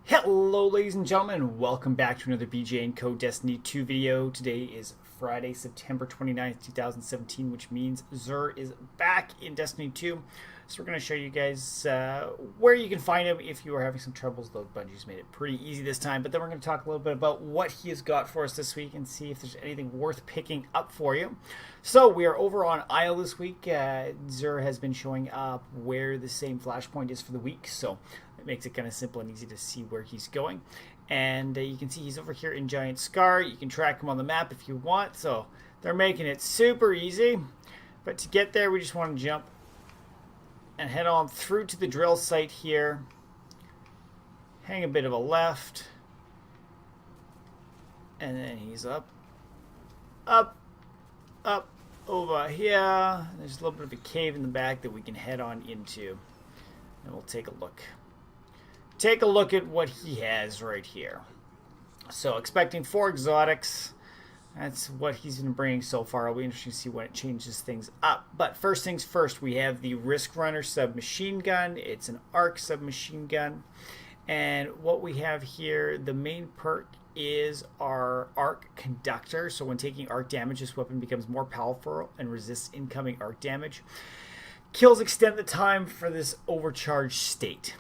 Hello ladies and gentlemen, welcome back to another BJ&Co Destiny 2 video. Today is Friday, September 29th, 2017, which means Xur is back in Destiny 2. So we're going to show you guys where you can find him if you are having some troubles, though Bungie's made it pretty easy this time. But then we're going to talk a little bit about what he has got for us this week and see if there's anything worth picking up for you. So we are over on Isle this week. Xur has been showing up where the same flashpoint is for the week, so it makes it kind of simple and easy to see where he's going. And you can see he's over here in Giant Scar. You can track him on the map if you want, so they're making it super easy. But to get there, we just want to jump and head on through to the drill site here. Hang a bit of a left. And then he's up, over here. There's a little bit of a cave in the back that we can head on into. And we'll take a look. Take a look at what he has right here. So expecting 4 exotics. That's what he's been bringing so far. It'll be interesting to see when it changes things up. But first things first, we have the Riskrunner Submachine Gun. It's an arc submachine gun. And what we have here, the main perk is our arc conductor. So when taking arc damage, this weapon becomes more powerful and resists incoming arc damage. Kills extend the time for this overcharged state.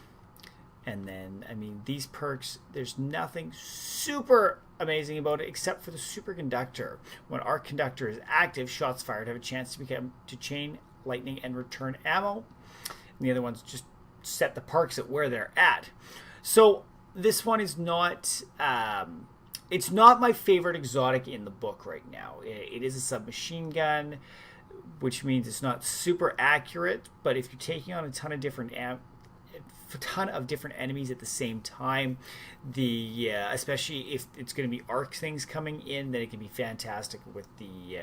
And then, I mean, these perks, there's nothing super amazing about it except for the superconductor. When arc conductor is active, shots fired have a chance to chain lightning and return ammo. And the other ones just set the perks at where they're at. So this one is not, it's not my favorite exotic in the book right now. It is a submachine gun, which means it's not super accurate. But if you're taking on a ton of different enemies at the same time, especially if it's going to be arc things coming in, then it can be fantastic with the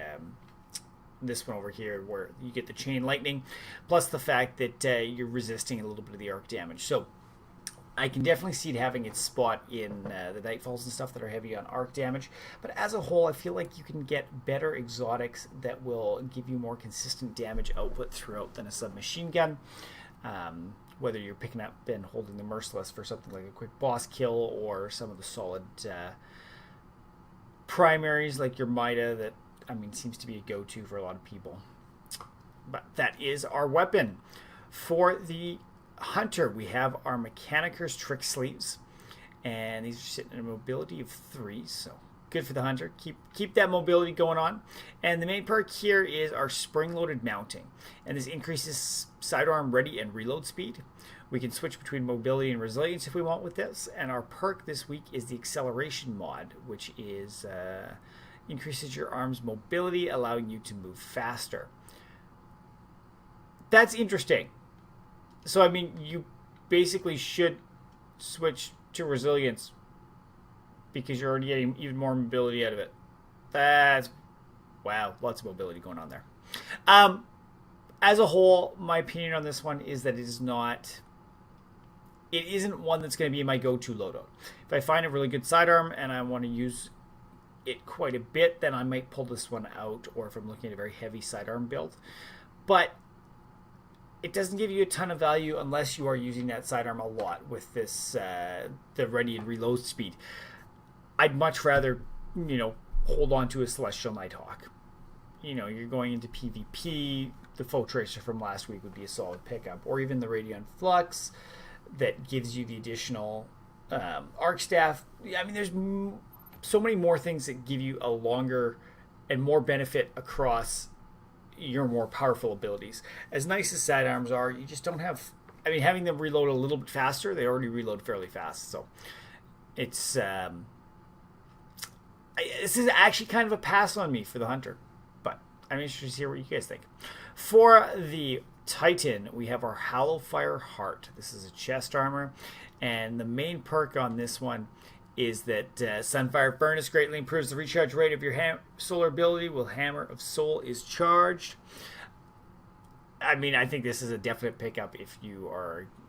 this one over here where you get the chain lightning, plus the fact that you're resisting a little bit of the arc damage. So I can definitely see it having its spot in the Nightfalls and stuff that are heavy on arc damage. But as a whole, I feel like you can get better exotics that will give you more consistent damage output throughout than a submachine gun. Whether you're picking up and holding the Merciless for something like a quick boss kill, or some of the solid primaries like your Mida that, I mean, seems to be a go-to for a lot of people. But that is our weapon. For the Hunter, we have our Mechaneer's Tricksleeves, and these are sitting in a mobility of 3, so good for the Hunter. Keep that mobility going on. And the main perk here is our spring-loaded mounting, and this increases sidearm ready and reload speed. We can switch between mobility and resilience if we want with this. And our perk this week is the acceleration mod, which is increases your arm's mobility, allowing you to move faster. That's interesting. So I mean, you basically should switch to resilience because you're already getting even more mobility out of it. That's, wow, lots of mobility going on there. As a whole, my opinion on this one is that it isn't one that's going to be my go-to loadout. If I find a really good sidearm and I want to use it quite a bit, then I might pull this one out, or if I'm looking at a very heavy sidearm build. But it doesn't give you a ton of value unless you are using that sidearm a lot with this, the ready and reload speed. I'd much rather, hold on to a Celestial Nighthawk. You're going into PvP, the Foe Tracer from last week would be a solid pickup, or even the Radiant Flux that gives you the additional arc staff. I mean, there's so many more things that give you a longer and more benefit across your more powerful abilities. As nice as sidearms are, you just don't have, I mean, having them reload a little bit faster, they already reload fairly fast, so it's this is actually kind of a pass on me for the Hunter, but I'm interested to hear what you guys think. For the Titan, we have our Hallowfire Heart. This is a chest armor, and the main perk on this one is that Sunfire Furnace greatly improves the recharge rate of your solar ability while Hammer of Soul is charged. I mean, I think this is a definite pickup if you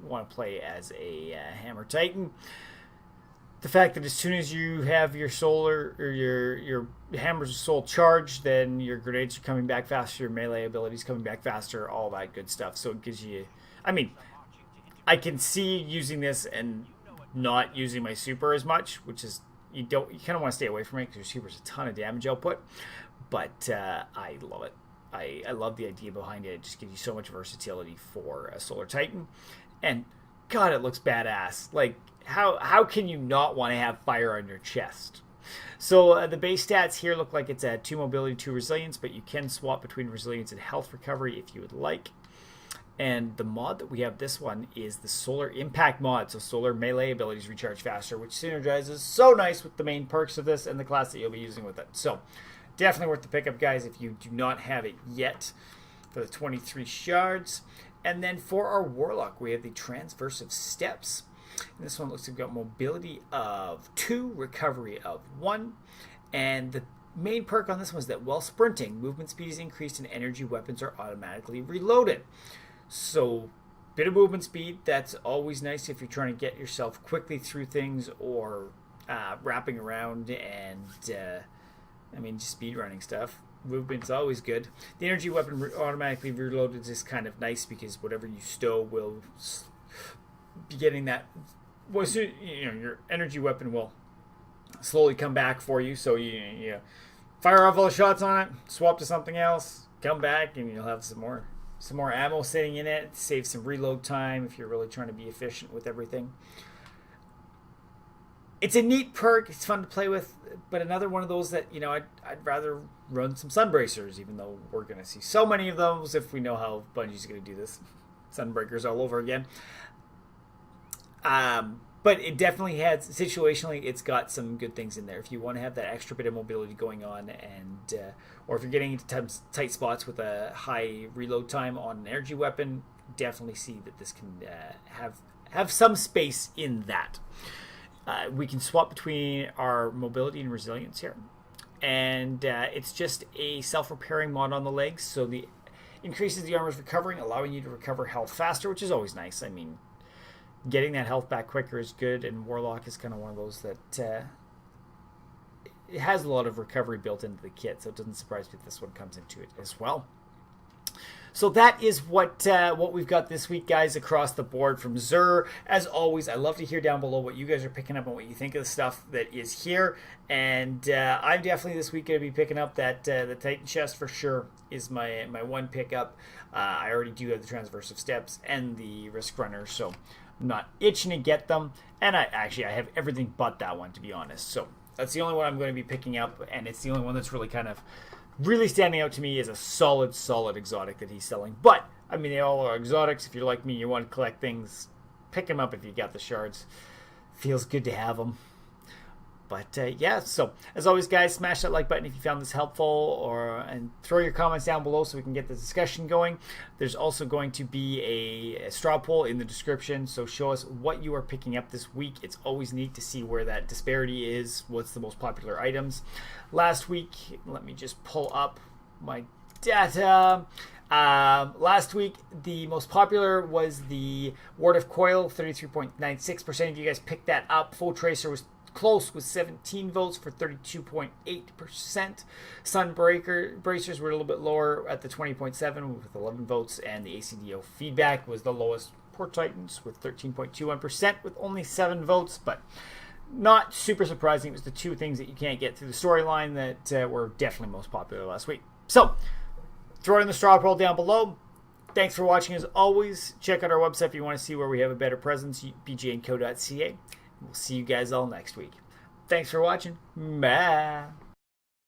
want to play as a Hammer Titan. The fact that as soon as you have your solar or your Hammers of Soul charged, then your grenades are coming back faster, your melee abilities coming back faster, all that good stuff. So it gives you, I mean, I can see using this and not using my super as much, which is, you kind of want to stay away from it because your super's a ton of damage output. But I love it. I love the idea behind it. It just gives you so much versatility for a Solar Titan. And God, it looks badass. Like, how can you not want to have fire on your chest? So the base stats here look like it's a 2 mobility, 2 resilience, but you can swap between resilience and health recovery if you would like. And the mod that we have, this one, is the Solar Impact mod. So solar melee abilities recharge faster, which synergizes so nice with the main perks of this and the class that you'll be using with it. So definitely worth the pickup, guys, if you do not have it yet, for the 23 shards. And then for our Warlock, we have the Transversive Steps. And this one looks like we've got mobility of 2, recovery of 1. And the main perk on this one is that while sprinting, movement speed is increased and energy weapons are automatically reloaded. So, bit of movement speed, that's always nice if you're trying to get yourself quickly through things or wrapping around and, just speed running stuff. Movement's always good. The energy weapon automatically reloaded is kind of nice because whatever you stow will be getting that. Well, so, your energy weapon will slowly come back for you. So you fire off all the shots on it, swap to something else, come back, and you'll have some more ammo sitting in it. Save some reload time if you're really trying to be efficient with everything. It's a neat perk. It's fun to play with, but another one of those that, I'd rather run some Sunbracers, even though we're going to see so many of those if we know how Bungie's going to do this. Sunbreakers all over again. But it definitely has, situationally, it's got some good things in there. If you want to have that extra bit of mobility going on, and or if you're getting into tight spots with a high reload time on an energy weapon, definitely see that this can have some space in that. We can swap between our mobility and resilience here. And it's just a self-repairing mod on the legs, so the increases the armor's recovering, allowing you to recover health faster, which is always nice. I mean, getting that health back quicker is good, and Warlock is kind of one of those that it has a lot of recovery built into the kit, so it doesn't surprise me if this one comes into it as well. So that is what we've got this week, guys, across the board from Xur. As always, I love to hear down below what you guys are picking up and what you think of the stuff that is here. And I'm definitely this week going to be picking up that the Titan chest for sure is my one pickup. I already do have the Transversive Steps and the Riskrunner, so I'm not itching to get them. And I have everything but that one, to be honest. So that's the only one I'm going to be picking up, and it's the only one that's really standing out to me as a solid exotic that he's selling. But, I mean, they all are exotics. If you're like me, you want to collect things, pick them up if you got the shards. Feels good to have them. But, yeah, so, as always, guys, smash that like button if you found this helpful, and throw your comments down below so we can get the discussion going. There's also going to be a straw poll in the description, so show us what you are picking up this week. It's always neat to see where that disparity is, what's the most popular items. Last week, let me just pull up my data. Last week, the most popular was the Ward of Coil, 33.96% of you guys picked that up. Full Tracer was close with 17 votes for 32.8%. Bracers were a little bit lower at the 20.7 with 11 votes, and the ACDO Feedback was the lowest. Poor Titans with 13.21% with only 7 votes, but not super surprising. It was the two things that you can't get through the storyline that were definitely most popular last week. So, throw in the straw poll down below. Thanks for watching as always. Check out our website if you want to see where we have a better presence, bj&co.ca. We'll see you guys all next week. Thanks for watching. Bye.